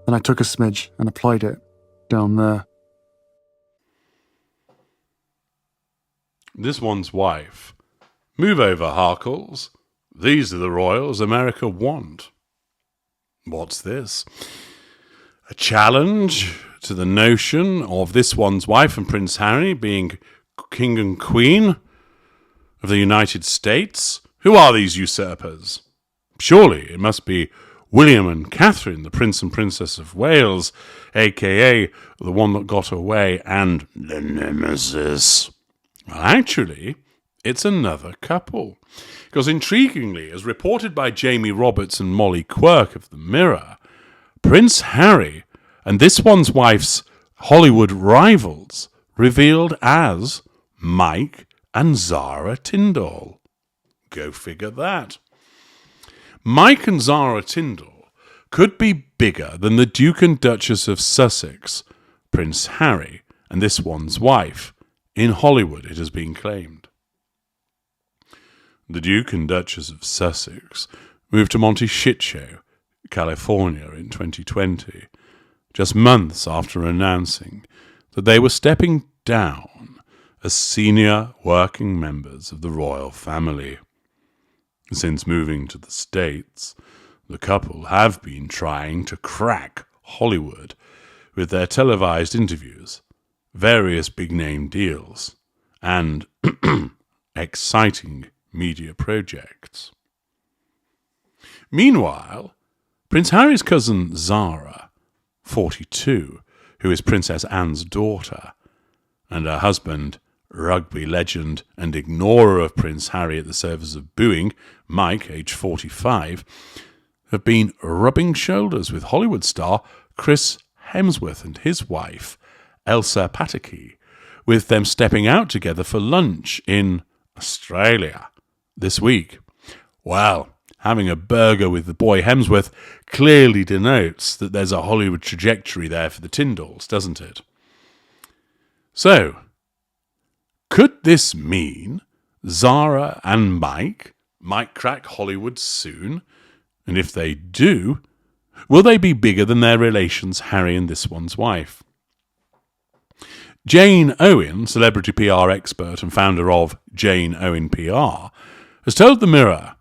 Then I took a smidge and applied it down there. This one's wife. Move over, Harkles. These are the royals America want. What's this? A challenge to the notion of this one's wife and Prince Harry being king and queen of the United States? Who are these usurpers? Surely it must be William and Catherine, the Prince and Princess of Wales, a.k.a. the one that got away, and the nemesis. Well, actually, it's another couple. Because intriguingly, as reported by Jamie Roberts and Molly Quirk of The Mirror, Prince Harry and this one's wife's Hollywood rivals revealed as Mike and Zara Tindall. Go figure that. Mike and Zara Tindall could be bigger than the Duke and Duchess of Sussex, Prince Harry, and this one's wife. In Hollywood, it has been claimed. The Duke and Duchess of Sussex moved to Monte Shitshow, California in 2020, just months after announcing that they were stepping down as senior working members of the royal family. Since moving to the States, the couple have been trying to crack Hollywood with their televised interviews, various big-name deals, and exciting media projects. Meanwhile, Prince Harry's cousin Zara, 42, who is Princess Anne's daughter, and her husband, rugby legend and ignorer of Prince Harry at the service of booing, Mike, age 45, have been rubbing shoulders with Hollywood star Chris Hemsworth and his wife, Elsa Pataky, with them stepping out together for lunch in Australia this week. Well, having a burger with the boy Hemsworth clearly denotes that there's a Hollywood trajectory there for the Tindalls, doesn't it? So, could this mean Zara and Mike might crack Hollywood soon? And if they do, will they be bigger than their relations Harry and this one's wife? Jane Owen, celebrity PR expert and founder of Jane Owen PR, has told The Mirror,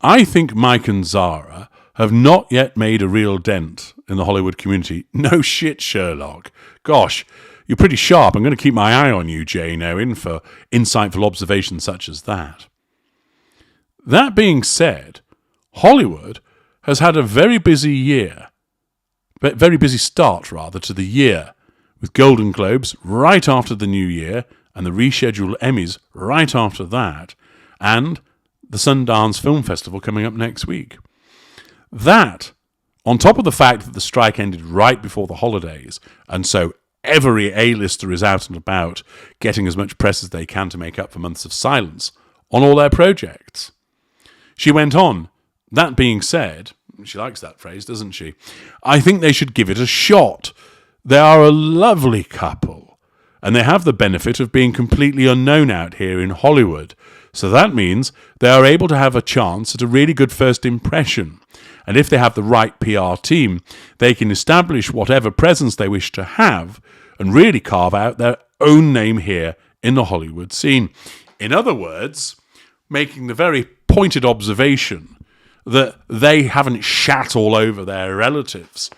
"I think Mike and Zara have not yet made a real dent in the Hollywood community." No shit, Sherlock. Gosh, you're pretty sharp. I'm going to keep my eye on you, Jane Owen, for insightful observations such as that. That being said, Hollywood has had a very busy start to the year, with Golden Globes right after the new year and the rescheduled Emmys right after that, and the Sundance Film Festival coming up next week. That, on top of the fact that the strike ended right before the holidays, and so every A-lister is out and about getting as much press as they can to make up for months of silence on all their projects. She went on, that being said, she likes that phrase, doesn't she? I think they should give it a shot. They are a lovely couple, and they have the benefit of being completely unknown out here in Hollywood, so that means they are able to have a chance at a really good first impression. And if they have the right PR team, they can establish whatever presence they wish to have and really carve out their own name here in the Hollywood scene. In other words, making the very pointed observation that they haven't shat all over their relatives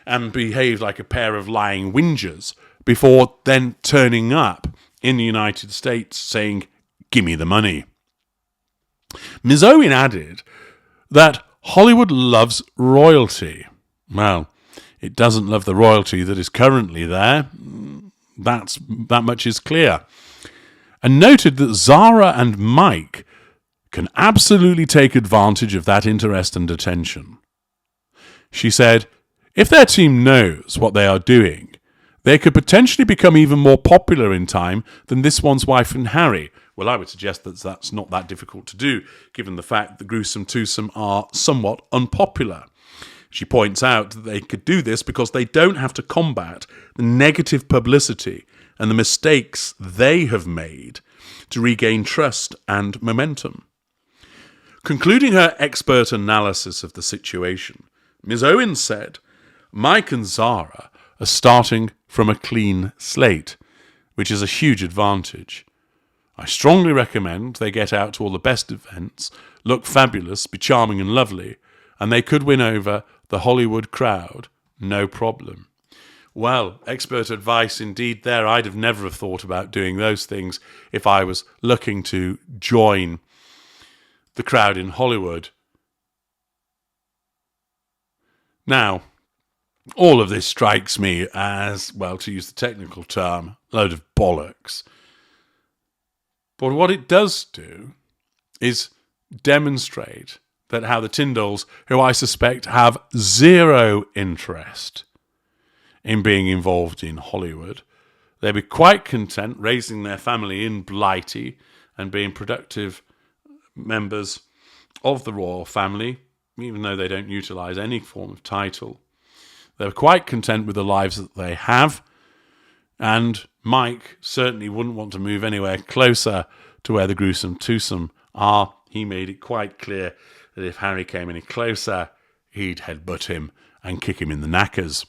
and behaved like a pair of lying whingers before then turning up in the United States saying, "Give me the money." Ms. Owen added that Hollywood loves royalty. Well, it doesn't love the royalty that is currently there. That much is clear. And noted that Zara and Mike can absolutely take advantage of that interest and attention. She said, if their team knows what they are doing, they could potentially become even more popular in time than this one's wife and Harry. Well, I would suggest that that's not that difficult to do, given the fact that Gruesome Twosome are somewhat unpopular. She points out that they could do this because they don't have to combat the negative publicity and the mistakes they have made to regain trust and momentum. Concluding her expert analysis of the situation, Ms. Owen said, Mike and Zara are starting from a clean slate, which is a huge advantage. I strongly recommend they get out to all the best events, look fabulous, be charming and lovely, and they could win over the Hollywood crowd, no problem. Well, expert advice indeed there. I'd have never have thought about doing those things if I was looking to join the crowd in Hollywood. Now, all of this strikes me as, well, to use the technical term, a load of bollocks. But what it does do is demonstrate that how the Tindalls, who I suspect have zero interest in being involved in Hollywood, they'd be quite content raising their family in Blighty and being productive members of the royal family, even though they don't utilise any form of title. They're quite content with the lives that they have, and Mike certainly wouldn't want to move anywhere closer to where the gruesome twosome are. He made it quite clear that if Harry came any closer, he'd headbutt him and kick him in the knackers.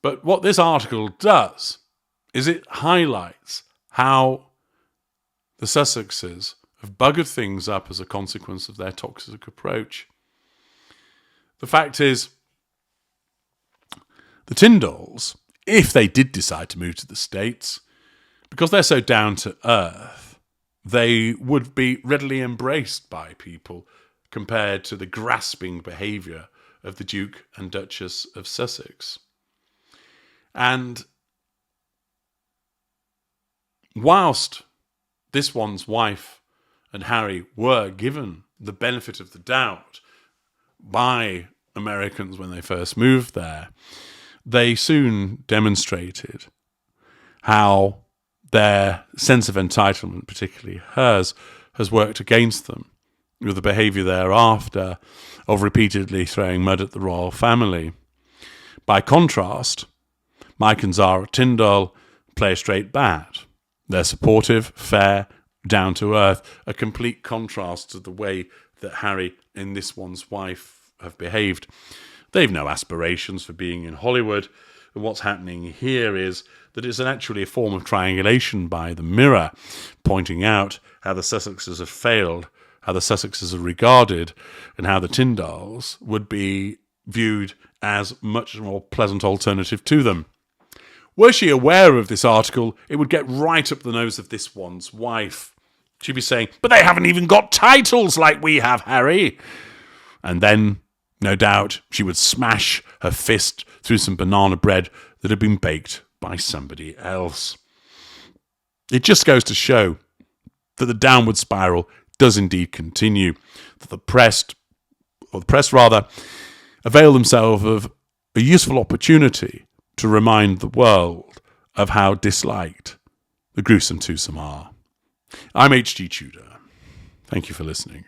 But what this article does is it highlights how the Sussexes have buggered things up as a consequence of their toxic approach. The fact is, the Tindalls, if they did decide to move to the States, because they're so down to earth, they would be readily embraced by people compared to the grasping behaviour of the Duke and Duchess of Sussex. And whilst this one's wife and Harry were given the benefit of the doubt by Americans when they first moved there, they soon demonstrated how their sense of entitlement, particularly hers, has worked against them, with the behaviour thereafter of repeatedly throwing mud at the royal family. By contrast, Mike and Zara Tindall play a straight bat. They're supportive, fair, down to earth, a complete contrast to the way that Harry and this one's wife have behaved. They've no aspirations for being in Hollywood, and what's happening here is that it's actually a form of triangulation by the Mirror, pointing out how the Sussexes have failed, how the Sussexes are regarded, and how the Tindalls would be viewed as much more pleasant alternative to them. Were she aware of this article, it would get right up the nose of this one's wife. She'd be saying, "But they haven't even got titles like we have, Harry." And then, no doubt, she would smash her fist through some banana bread that had been baked by somebody else. It just goes to show that the downward spiral does indeed continue, that the press avail themselves of a useful opportunity to remind the world of how disliked the gruesome twosome are. I'm H.G. Tudor. Thank you for listening.